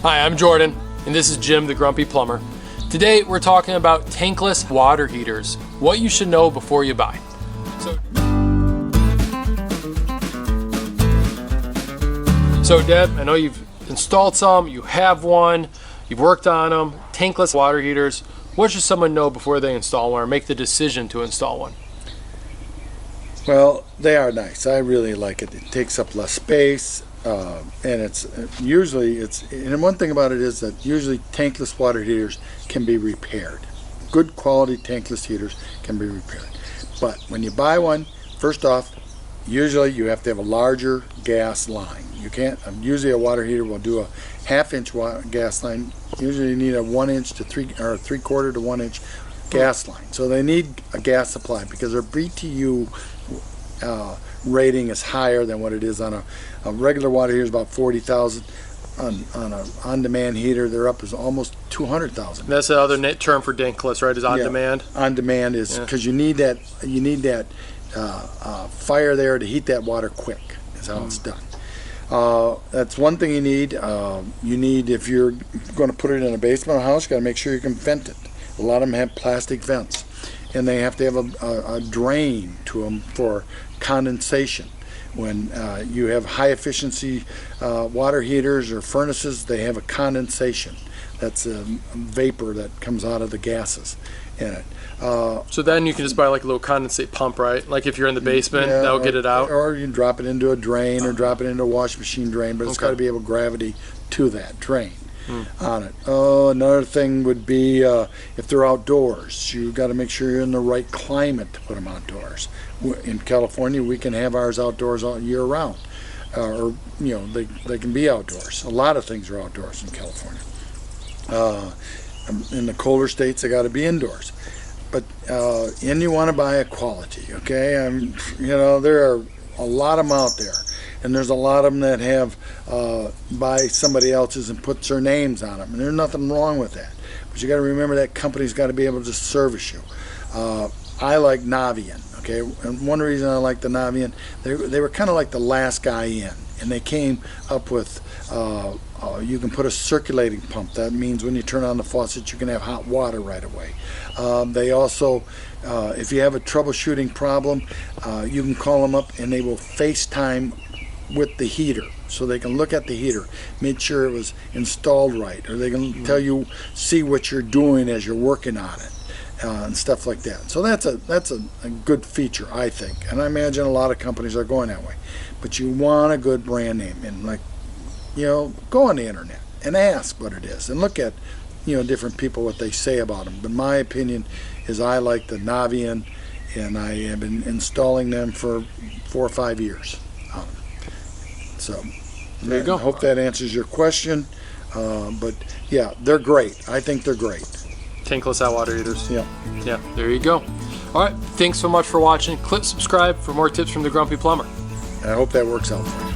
Hi, I'm Jordan, and this is Jim, the Grumpy Plumber. Today, we're talking about tankless water heaters, what you should know before you buy. So Deb, I know you've installed some, you have one, you've worked on them, tankless water heaters. What should someone know before they install one or make the decision to install one? Well, they are nice. I really like it. It takes up less space, and and one thing about it is that usually tankless water heaters can be repaired. Good quality tankless heaters can be repaired. But when you buy one, first off, usually you have to have a larger gas line. You can't, usually a water heater will do a half-inch gas line. Usually you need a 1 inch to 3/4 to 1 inch gas line. So they need a gas supply because their BTU rating is higher than what it is on a regular water heater is about 40,000. On an on-demand heater, they're up as almost 200,000. That's the other term for tankless, right? Is on demand. On demand is because you need that fire there to heat that water quick. Is how it's done. That's one thing you need. You need, if you're going to put it in a basement house, you got to make sure you can vent it. A lot of them have plastic vents, and they have to have a drain to them for condensation. When you have high efficiency water heaters or furnaces, they have a condensation. That's a vapor that comes out of the gases in it. So then you can just buy like a little condensate pump, right? Like if you're in the basement, that'll get it out. Or you can drop it into a drain or drop it into a wash machine drain, but it's got to be able to gravity to that drain on it. Another thing would be if they're outdoors, you got to make sure you're in the right climate to put them outdoors. In California, we can have ours outdoors all year round, or they can be outdoors. A lot of things are outdoors in California. In the colder states, they got to be indoors. But and you want to buy a quality, okay? There are a lot of them out there, and there's a lot of them that have buy somebody else's and put their names on them, and there's nothing wrong with that. But you got to remember that company's got to be able to service you. I like Navian, okay? And one reason I like the Navian, they were kind of like the last guy in, and they came up with you can put a circulating pump. That means when you turn on the faucet, you can have hot water right away. They also, if you have a troubleshooting problem, you can call them up and they will FaceTime with the heater. So they can look at the heater, make sure it was installed right, or they can tell you, see what you're doing as you're working on it. And stuff like that. So that's a good feature, I think, and I imagine a lot of companies are going that way. But you want a good brand name, and go on the internet and ask what it is, and look at different people what they say about them. But my opinion is I like the Navian, and I have been installing them for 4 or 5 years. So there you go. I hope that answers your question. But yeah, they're great. I think they're great. Tankless hot water heaters. Yeah, there you go. All right, thanks so much for watching. Click subscribe for more tips from the Grumpy Plumber. I hope that works out for you.